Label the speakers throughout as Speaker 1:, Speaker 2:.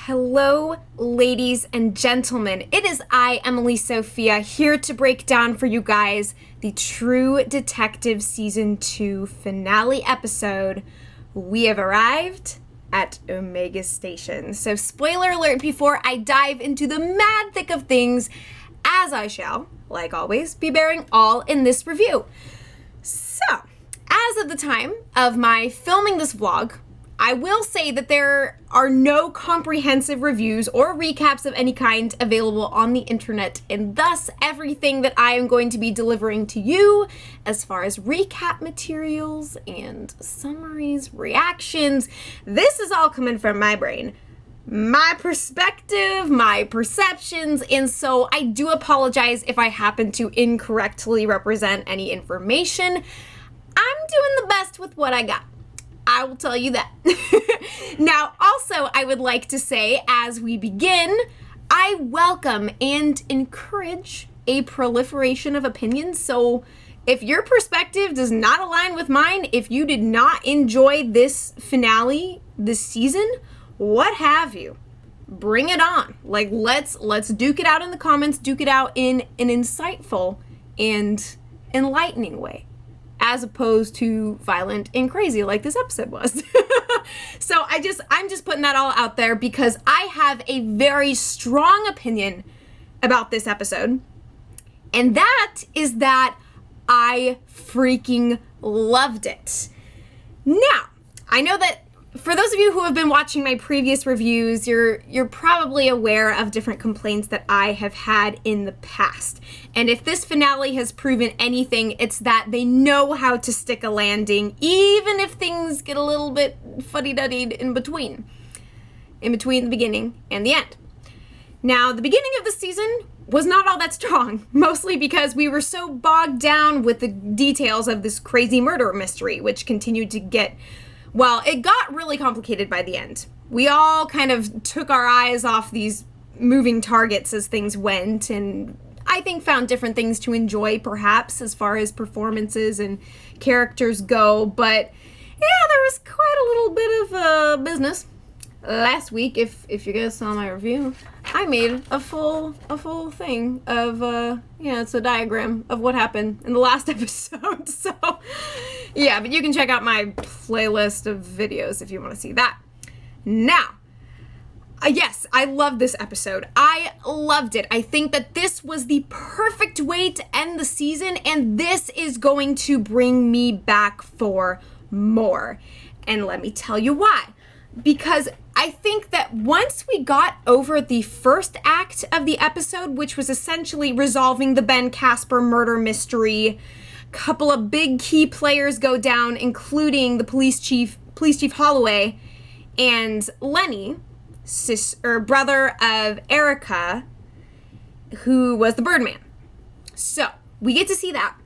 Speaker 1: Hello, ladies and gentlemen. It is I, Emily Sophia, here to break down for you guys the True Detective Season 2 finale episode. We have arrived at Omega Station. So spoiler alert before I dive into the mad thick of things, as I shall, like always, be bearing all in this review. So, as of the time of my filming this vlog, I will say that there are no comprehensive reviews or recaps of any kind available on the internet, and thus everything that I am going to be delivering to you as far as recap materials and summaries, reactions, this is all coming from my brain, my perspective, my perceptions, and so I do apologize if I happen to incorrectly represent any information. I'm doing the best with what I got. I will tell you that. Now, also, I would like to say, as we begin, I welcome and encourage a proliferation of opinions. So if your perspective does not align with mine, if you did not enjoy this finale, this season, what have you, bring it on. Like, let's duke it out in the comments, duke it out in an insightful and enlightening way, as opposed to violent and crazy like this episode was. So I'm just putting that all out there because I have a very strong opinion about this episode. And that is that I freaking loved it. Now, I know that for those of you who have been watching my previous reviews, you're probably aware of different complaints that I have had in the past. And if this finale has proven anything, it's that they know how to stick a landing, even if things get a little bit fuddy-duddied in between the beginning and the end. Now, the beginning of the season was not all that strong, mostly because we were so bogged down with the details of this crazy murder mystery, which continued to get, well, it got really complicated by the end. We all kind of took our eyes off these moving targets as things went, and I think found different things to enjoy, perhaps, as far as performances and characters go. But yeah, there was quite a little bit of business. Last week, if you guys saw my review, I made a full thing of, it's a diagram of what happened in the last episode. So, yeah, but you can check out my playlist of videos if you want to see that. Now, yes, I love this episode. I loved it. I think that this was the perfect way to end the season, and this is going to bring me back for more. And let me tell you why. Because I think that once we got over the first act of the episode, which was essentially resolving the Ben Casper murder mystery, a couple of big key players go down, including the police chief Holloway, and Lenny, brother of Erica, who was the Birdman. So we get to see that.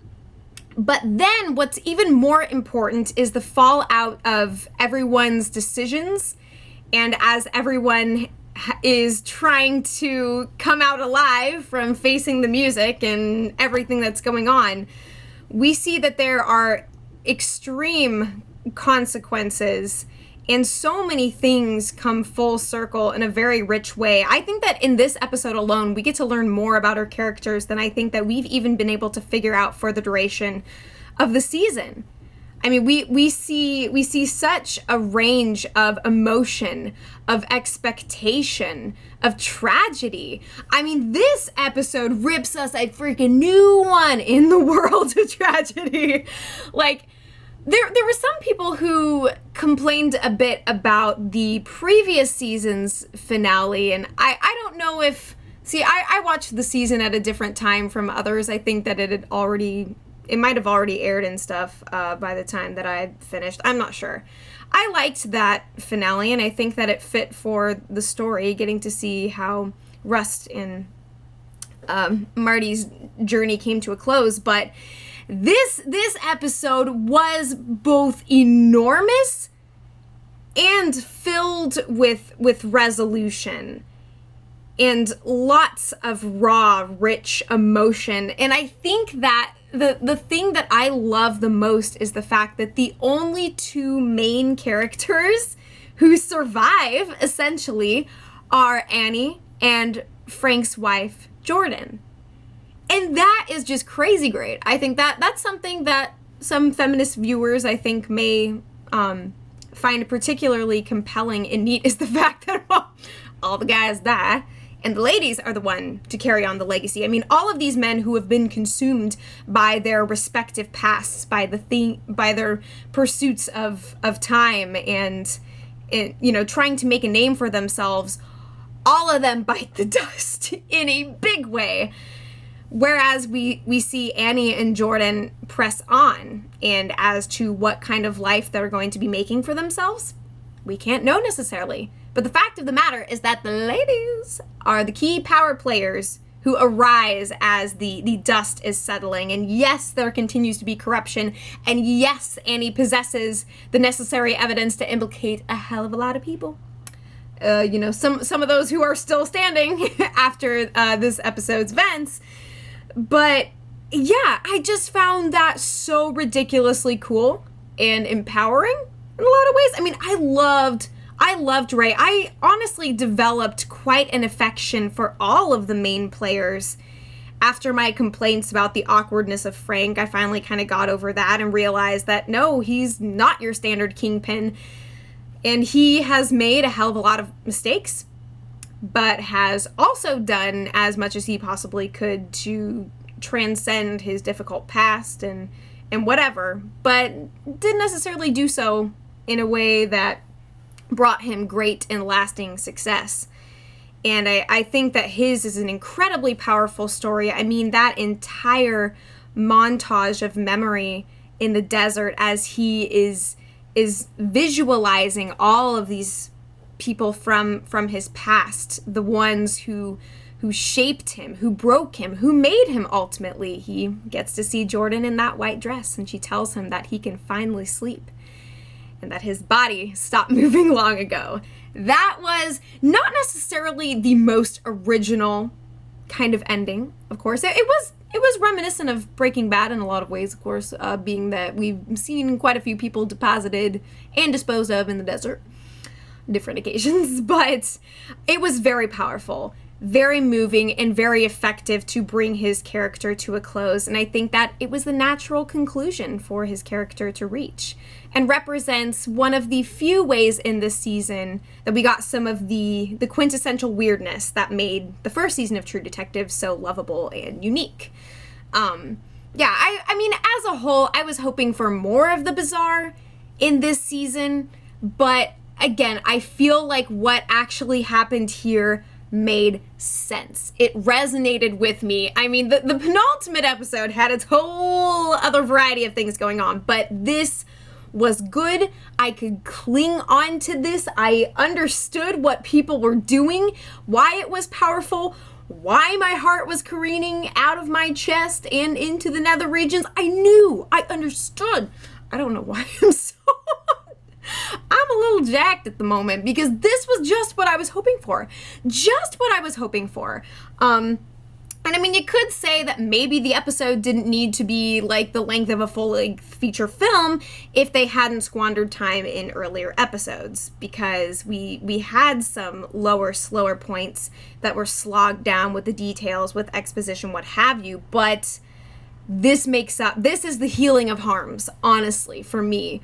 Speaker 1: But then what's even more important is the fallout of everyone's decisions. And as everyone is trying to come out alive from facing the music and everything that's going on, we see that there are extreme consequences and so many things come full circle in a very rich way. I think that in this episode alone, we get to learn more about our characters than I think that we've even been able to figure out for the duration of the season. I mean, we see such a range of emotion, of expectation, of tragedy. I mean, this episode rips us a freaking new one in the world of tragedy. Like, There were some people who complained a bit about the previous season's finale, and I don't know if... See, I watched the season at a different time from others. I think that it might have already aired and stuff by the time that I had finished. I'm not sure. I liked that finale, and I think that it fit for the story, getting to see how Rust and Marty's journey came to a close, but... This episode was both enormous and filled with resolution and lots of raw, rich emotion. And I think that the thing that I love the most is the fact that the only two main characters who survive, essentially, are Annie and Frank's wife, Jordan. And that is just crazy great. I think that that's something that some feminist viewers, I think, may find particularly compelling and neat, is the fact that, well, all the guys die, and the ladies are the one to carry on the legacy. I mean, all of these men who have been consumed by their respective pasts, by their pursuits of time and, you know, trying to make a name for themselves, all of them bite the dust in a big way. Whereas we see Annie and Jordan press on, and as to what kind of life they're going to be making for themselves, we can't know necessarily. But the fact of the matter is that the ladies are the key power players who arise as the dust is settling. And yes, there continues to be corruption. And yes, Annie possesses the necessary evidence to implicate a hell of a lot of people. You know, some of those who are still standing after this episode's events. But yeah, I just found that so ridiculously cool and empowering in a lot of ways. I mean, I loved Ray. I honestly developed quite an affection for all of the main players. After my complaints about the awkwardness of Frank, I finally kind of got over that and realized that no, he's not your standard kingpin. And he has made a hell of a lot of mistakes, but has also done as much as he possibly could to transcend his difficult past and whatever, but didn't necessarily do so in a way that brought him great and lasting success. And I think that his is an incredibly powerful story. I mean, that entire montage of memory in the desert as he is visualizing all of these people from his past, the ones who shaped him, who broke him, who made him ultimately. He gets to see Jordan in that white dress, and she tells him that he can finally sleep and that his body stopped moving long ago. That was not necessarily the most original kind of ending, of course. It was reminiscent of Breaking Bad in a lot of ways, of course, being that we've seen quite a few people deposited and disposed of in the desert, different occasions, but it was very powerful, very moving, and very effective to bring his character to a close. And I think that it was the natural conclusion for his character to reach, and represents one of the few ways in this season that we got some of the quintessential weirdness that made the first season of True Detective so lovable and unique. Yeah, I mean, as a whole, I was hoping for more of the bizarre in this season, but again, I feel like what actually happened here made sense. It resonated with me. I mean, the penultimate episode had its whole other variety of things going on, but this was good. I could cling on to this. I understood what people were doing, why it was powerful, why my heart was careening out of my chest and into the nether regions. I understood. I don't know why I'm a little jacked at the moment, because this was just what I was hoping for. Just what I was hoping for. And I mean, you could say that maybe the episode didn't need to be like the length of a full-length feature film if they hadn't squandered time in earlier episodes, because we had some lower, slower points that were slogged down with the details, with exposition, what have you, but this makes up, this is the healing of harms, honestly, for me.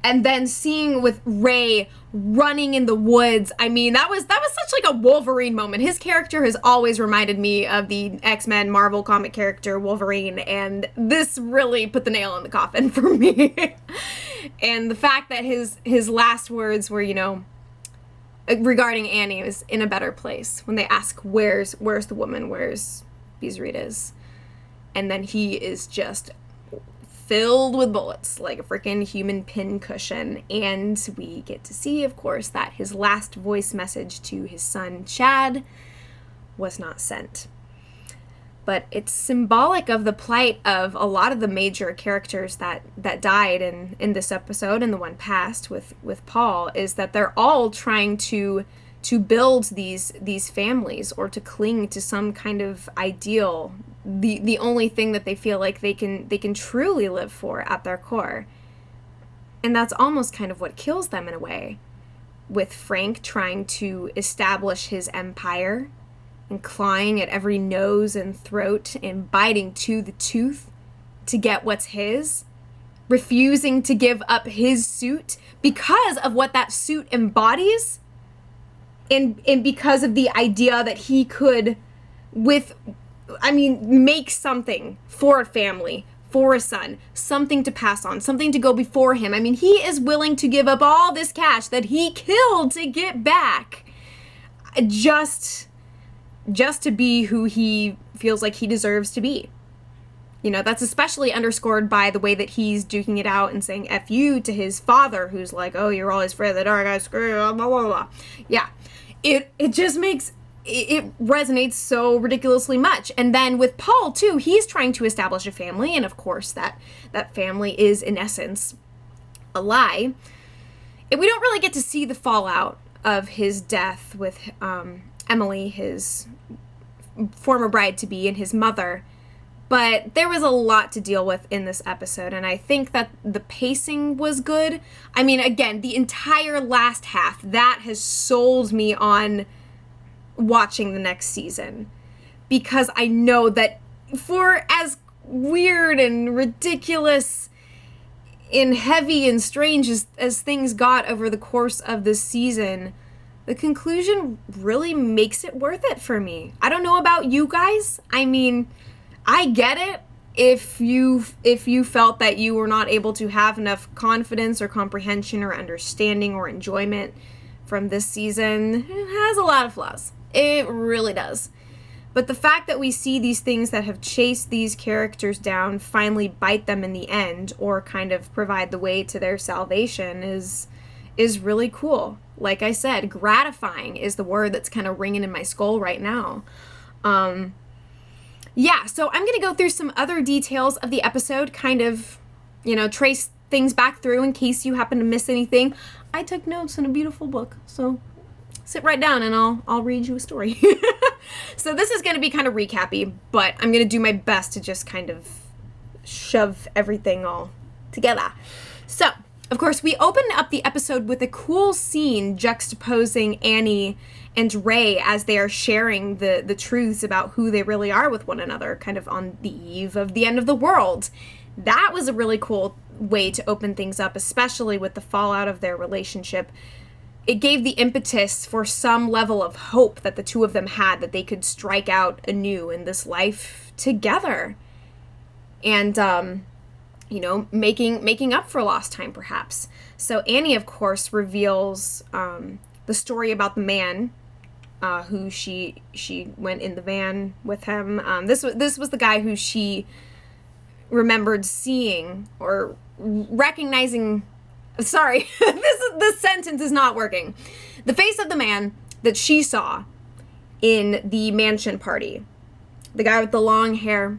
Speaker 1: And then seeing with Ray running in the woods, I mean, that was such like a Wolverine moment. His character has always reminded me of the X-Men Marvel comic character Wolverine, and this really put the nail in the coffin for me. And the fact that his last words were, you know, regarding Annie, was in a better place, when they ask, where's the woman, where's Bizarritas? And then he is just filled with bullets, like a freaking human pin cushion. And we get to see, of course, that his last voice message to his son, Chad, was not sent. But it's symbolic of the plight of a lot of the major characters that died in this episode, and the one past with Paul, is that they're all trying to build these families, or to cling to some kind of ideal, the only thing that they feel like they can truly live for at their core. And that's almost kind of what kills them in a way. with Frank trying to establish his empire and clawing at every nose and throat and biting to the tooth to get what's his, refusing to give up his suit because of what that suit embodies, and because of the idea that he could make something for a family, for a son, something to pass on, something to go before him. I mean, he is willing to give up all this cash that he killed to get back just to be who he feels like he deserves to be. You know, that's especially underscored by the way that he's duking it out and saying F you to his father, who's like, oh, you're always afraid of the dark, I screw, blah, blah, blah. Yeah, it just makes, it resonates so ridiculously much. And then with Paul, too, he's trying to establish a family, and of course that family is, in essence, a lie. And we don't really get to see the fallout of his death with Emily, his former bride-to-be, and his mother. But there was a lot to deal with in this episode, and I think that the pacing was good. I mean, again, the entire last half, that has sold me on watching the next season. Because I know that for as weird and ridiculous and heavy and strange as things got over the course of this season, the conclusion really makes it worth it for me. I don't know about you guys. I mean, I get it if you felt that you were not able to have enough confidence or comprehension or understanding or enjoyment from this season. It has a lot of flaws. It really does. But the fact that we see these things that have chased these characters down finally bite them in the end, or kind of provide the way to their salvation, is really cool. Like I said, gratifying is the word that's kind of ringing in my skull right now. Yeah, so I'm going to go through some other details of the episode, kind of, trace things back through in case you happen to miss anything. I took notes in a beautiful book, so sit right down and I'll read you a story. So this is going to be kind of recappy, but I'm going to do my best to just kind of shove everything all together. So, of course, we open up the episode with a cool scene juxtaposing Annie and Ray as they are sharing the truths about who they really are with one another, kind of on the eve of the end of the world. That was a really cool way to open things up, especially with the fallout of their relationship. It gave the impetus for some level of hope that the two of them had, that they could strike out anew in this life together. And, making up for lost time, perhaps. So Annie, of course, reveals the story about the man who she went in the van with him. This was the guy who she remembered seeing or recognizing. Sorry, this sentence is not working. The face of the man that she saw in the mansion party. The guy with the long hair,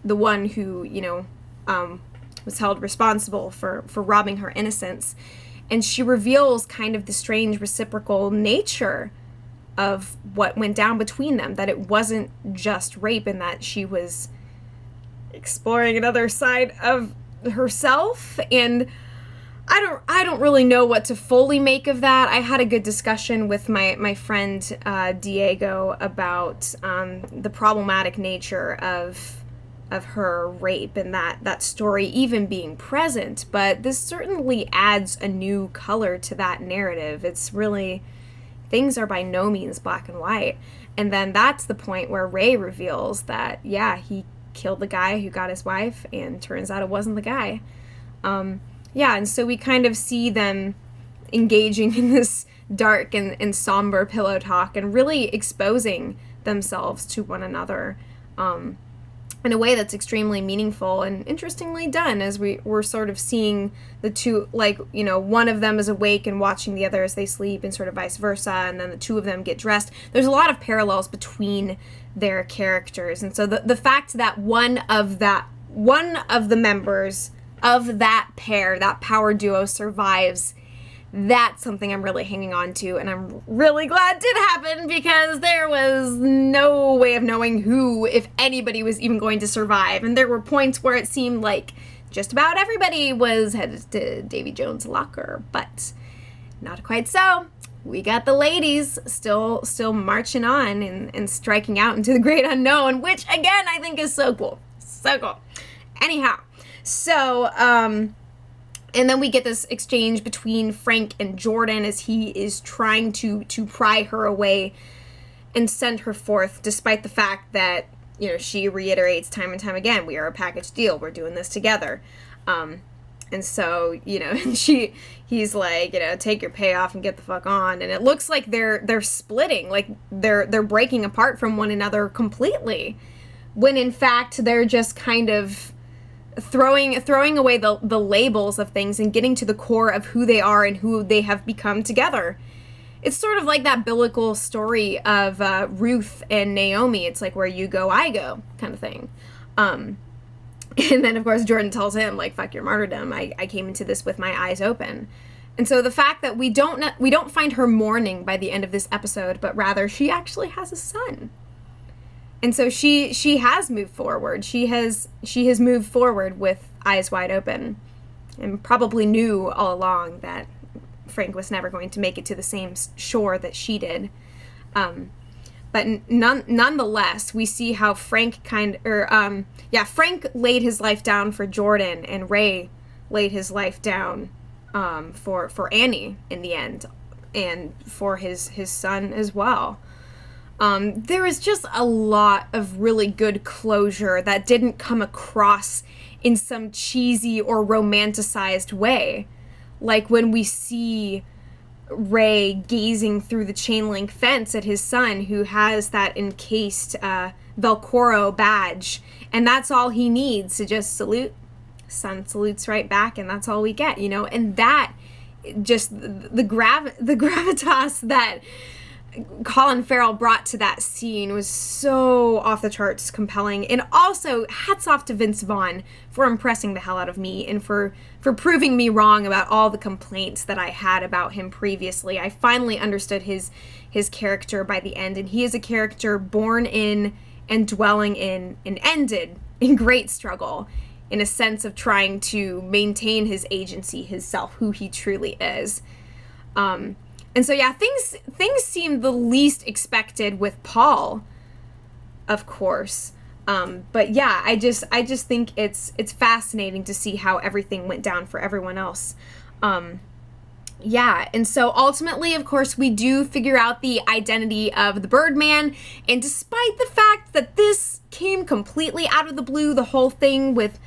Speaker 1: the one who, was held responsible for robbing her innocence. And she reveals kind of the strange reciprocal nature of what went down between them, that it wasn't just rape and that she was exploring another side of herself. And I don't really know what to fully make of that. I had a good discussion with my friend Diego about the problematic nature of her rape and that story even being present, but this certainly adds a new color to that narrative. It's really, things are by no means black and white. And then that's the point where Ray reveals that, yeah, he killed the guy who got his wife, and turns out it wasn't the guy. And so we kind of see them engaging in this dark and somber pillow talk and really exposing themselves to one another in a way that's extremely meaningful and interestingly done, as we're sort of seeing the two, one of them is awake and watching the other as they sleep, and sort of vice versa, and then the two of them get dressed. There's a lot of parallels between their characters, and so the fact that one of the members of that pair, that power duo, survives, that's something I'm really hanging on to, and I'm really glad did happen, because there was no way of knowing who, if anybody, was even going to survive. And there were points where it seemed like just about everybody was headed to Davy Jones' locker, but not quite so. we got the ladies still marching on and striking out into the great unknown, which again I think is so cool. So cool. Anyhow, so and then we get this exchange between Frank and Jordan as he is trying to pry her away and send her forth, despite the fact that, you know, she reiterates time and time again, we are a package deal, we're doing this together. And so, you know, he's like, you know, take your payoff and get the fuck on. And it looks like they're splitting, like they're breaking apart from one another completely, when in fact they're just kind of throwing away the labels of things and getting to the core of who they are and who they have become together. It's sort of like that biblical story of Ruth and Naomi. It's like, where you go, I go, kind of thing. And then, of course, Jordan tells him, like, fuck your martyrdom. I came into this with my eyes open. And so the fact that we don't find her mourning by the end of this episode, but rather she actually has a son. And so she has moved forward. She has moved forward with eyes wide open, and probably knew all along that Frank was never going to make it to the same shore that she did. But nonetheless, we see how Frank Frank laid his life down for Jordan, and Ray laid his life down for Annie in the end, and for his son as well. There is just a lot of really good closure that didn't come across in some cheesy or romanticized way. Like when we see Ray gazing through the chain link fence at his son, who has that encased Velcoro badge, and that's all he needs to just salute. Son salutes right back, and that's all we get, you know. And that just the gravitas that Colin Farrell brought to that scene was so off the charts compelling. And also, hats off to Vince Vaughn for impressing the hell out of me and for proving me wrong about all the complaints that I had about him previously. I finally understood his character by the end, and he is a character born in and dwelling in and ended in great struggle, in a sense of trying to maintain his agency, his self, who he truly is. And so, yeah, things seem the least expected with Paul, of course. But yeah, I just think it's fascinating to see how everything went down for everyone else. Yeah, and so ultimately, of course, we do figure out the identity of the Birdman, and despite the fact that this came completely out of the blue, the whole thing with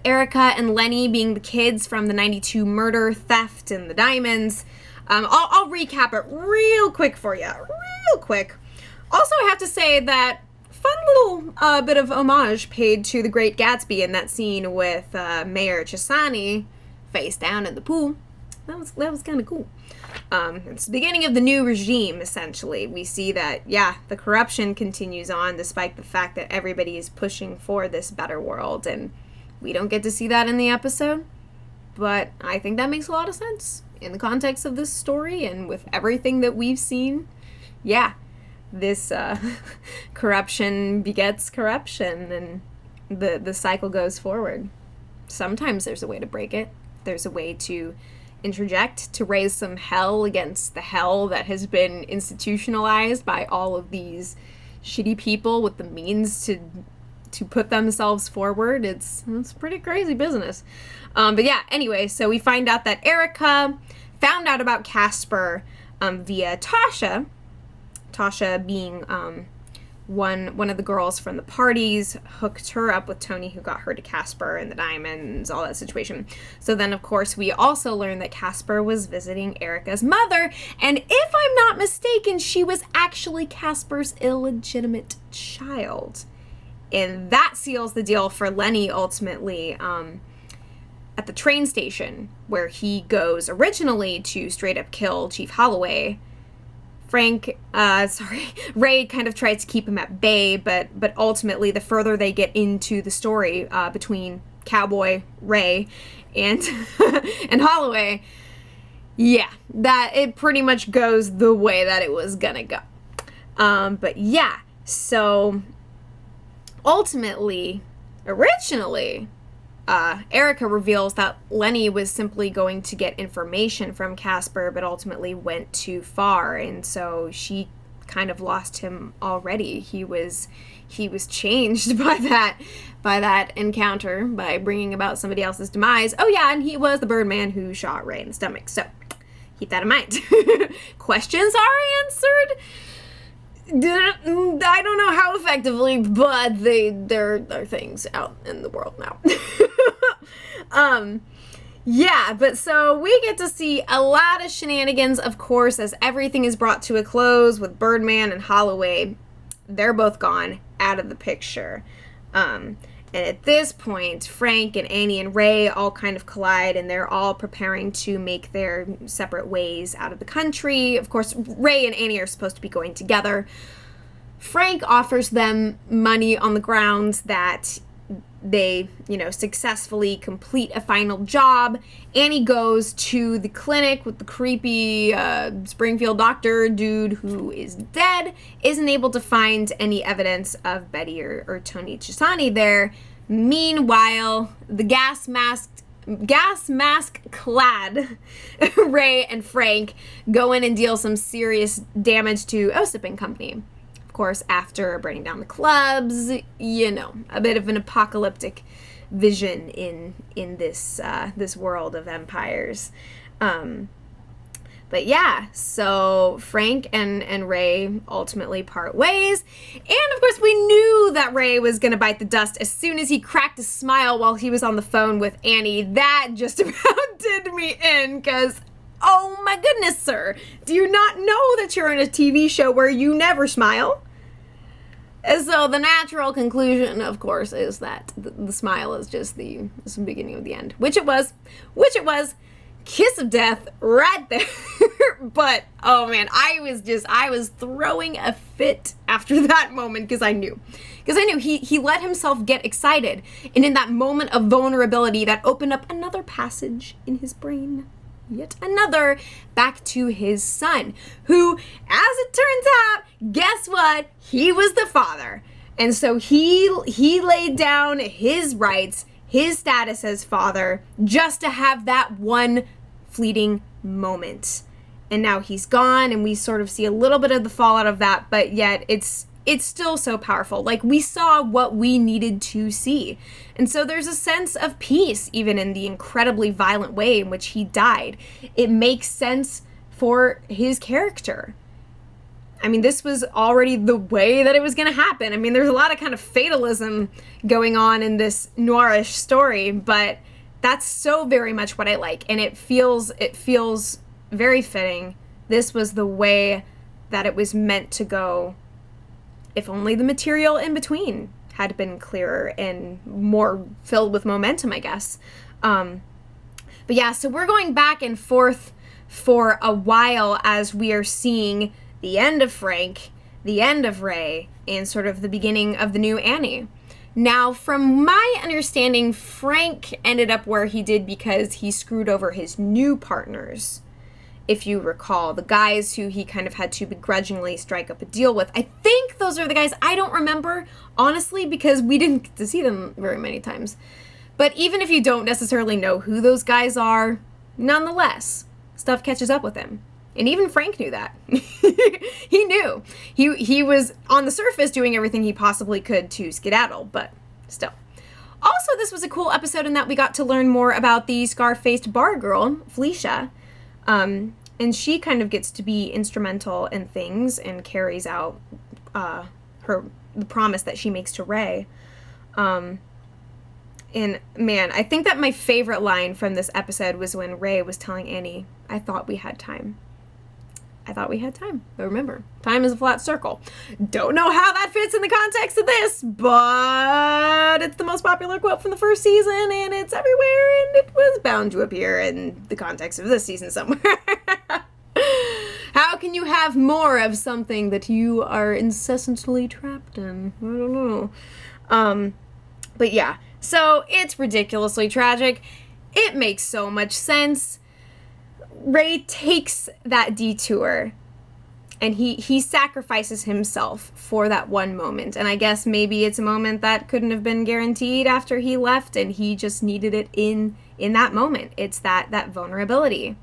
Speaker 1: Erica and Lenny being the kids from the 92 murder, theft, and the diamonds, I'll recap it real quick for you, real quick. Also, I have to say that fun little bit of homage paid to The Great Gatsby in that scene with Mayor Chisani face down in the pool. That was kind of cool. It's the beginning of the new regime, essentially. We see that, yeah, the corruption continues on despite the fact that everybody is pushing for this better world, and we don't get to see that in the episode, but I think that makes a lot of sense in the context of this story and with everything that we've seen. Yeah, this corruption begets corruption, and the cycle goes forward. Sometimes there's a way to break it. There's a way to interject, to raise some hell against the hell that has been institutionalized by all of these shitty people with the means to put themselves forward. It's pretty crazy business. But yeah, anyway, so we find out that Erica found out about Casper via Tasha. Tasha being one of the girls from the parties, hooked her up with Tony, who got her to Casper and the diamonds, all that situation. So then, of course, we also learned that Casper was visiting Erica's mother, and if I'm not mistaken, she was actually Casper's illegitimate child. And that seals the deal for Lenny ultimately at the train station, where he goes originally to straight up kill Chief Holloway. Ray kind of tries to keep him at bay, but ultimately, the further they get into the story between Cowboy, Ray, and and Holloway, yeah, that it pretty much goes the way that it was gonna go. But yeah, so ultimately, originally, Erica reveals that Lenny was simply going to get information from Casper, but ultimately went too far, and so she kind of lost him already. He was changed by that encounter, by bringing about somebody else's demise. Oh yeah, and he was the Birdman who shot Ray in the stomach. So keep that in mind. Questions are answered. I don't know how effectively, but there are things out in the world now. Yeah, but so we get to see a lot of shenanigans, of course, as everything is brought to a close with Birdman and Holloway. They're both gone out of the picture. And at this point, Frank and Annie and Ray all kind of collide, and they're all preparing to make their separate ways out of the country. Of course, Ray and Annie are supposed to be going together. Frank offers them money on the grounds that they, successfully complete a final job. Annie goes to the clinic with the creepy Springfield doctor dude who is dead, isn't able to find any evidence of Betty or Tony Chisani there. Meanwhile, the gas mask clad Ray and Frank go in and deal some serious damage to Ossipin Company. Of course, after burning down the clubs, a bit of an apocalyptic vision in this world of empires. But yeah, so Frank and Ray ultimately part ways. And of course, we knew that Ray was going to bite the dust as soon as he cracked a smile while he was on the phone with Annie. That just about did me in, because, oh my goodness, sir, do you not know that you're in a TV show where you never smile? And so the natural conclusion, of course, is that the smile is just the beginning of the end, which it was. Kiss of death right there. But oh man, I was throwing a fit after that moment, because I knew he let himself get excited, and in that moment of vulnerability that opened up another passage in his brain, yet another, back to his son, who, as it turns out, guess what? He was the father. And so he laid down his rights, his status as father, just to have that one fleeting moment. And now he's gone, and we sort of see a little bit of the fallout of that, but yet it's still so powerful. Like, we saw what we needed to see. And so there's a sense of peace, even in the incredibly violent way in which he died. It makes sense for his character. I mean, this was already the way that it was going to happen. I mean, there's a lot of kind of fatalism going on in this noirish story, but that's so very much what I like. And it feels very fitting. This was the way that it was meant to go, if only the material in between had been clearer and more filled with momentum, I guess. But yeah, so we're going back and forth for a while as we are seeing the end of Frank, the end of Ray, and sort of the beginning of the new Annie. Now, from my understanding, Frank ended up where he did because he screwed over his new partners. If you recall, the guys who he kind of had to begrudgingly strike up a deal with. I think those are the guys. I don't remember, honestly, because we didn't get to see them very many times. But even if you don't necessarily know who those guys are, nonetheless, stuff catches up with him. And even Frank knew that. He knew. He was, on the surface, doing everything he possibly could to skedaddle, but still. Also, this was a cool episode in that we got to learn more about the scar-faced bar girl, Felicia. And she kind of gets to be instrumental in things and carries out the promise that she makes to Ray. And man, I think that my favorite line from this episode was when Ray was telling Annie, I thought we had time. But remember, time is a flat circle. Don't know how that fits in the context of this, but it's the most popular quote from the first season, and it's everywhere, and it was bound to appear in the context of this season somewhere. How can you have more of something that you are incessantly trapped in? I don't know. But yeah, so it's ridiculously tragic. It makes so much sense. Ray takes that detour And he sacrifices himself for that one moment. And I guess maybe it's a moment that couldn't have been guaranteed after he left, and he just needed it in that moment. It's that vulnerability.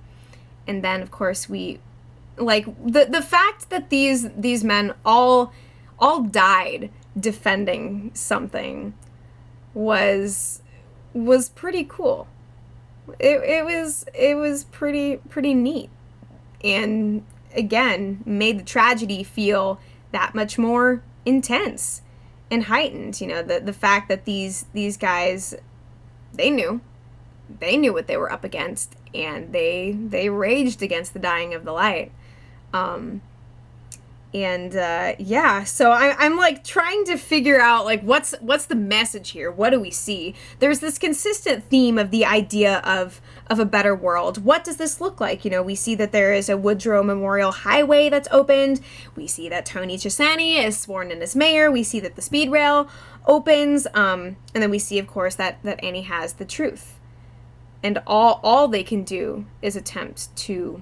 Speaker 1: And then, of course, we, like, the fact that these men all died defending something was pretty cool. It was pretty neat. And again, made the tragedy feel that much more intense and heightened. You know, the fact that these guys, they knew what they were up against, and they raged against the dying of the light. Yeah, so I'm like trying to figure out, like, what's the message here? What do we see? There's this consistent theme of the idea of a better world. What does this look like? You know, we see that there is a Woodrow Memorial Highway that's opened. We see that Tony Chisani is sworn in as mayor. We see that the speed rail opens. And then we see, of course, that Annie has the truth. And all they can do is attempt to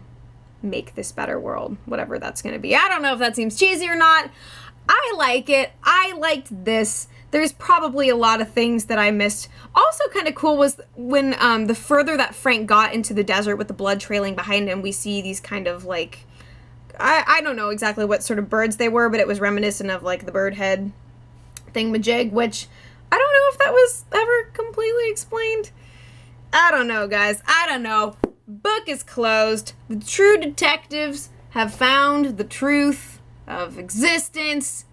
Speaker 1: make this better world, whatever that's going to be. I don't know if that seems cheesy or not. I like it. I liked this. There's probably a lot of things that I missed. Also kind of cool was when the further that Frank got into the desert with the blood trailing behind him, we see these kind of, like, I don't know exactly what sort of birds they were, but it was reminiscent of, like, the bird head thingamajig, which I don't know if that was ever completely explained. I don't know, guys. I don't know. Book is closed. The true detectives have found the truth of existence.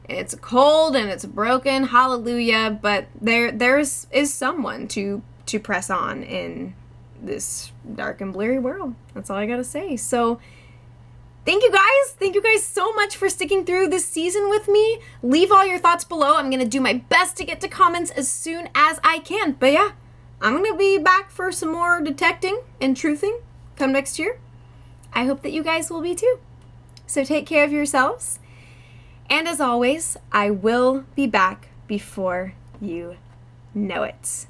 Speaker 1: It's cold and it's broken. Hallelujah. But there is someone to press on in this dark and bleary world. That's all I gotta say. So thank you guys. Thank you guys so much for sticking through this season with me. Leave all your thoughts below. I'm gonna do my best to get to comments as soon as I can. But yeah, I'm going to be back for some more detecting and truthing come next year. I hope that you guys will be too. So take care of yourselves. And as always, I will be back before you know it.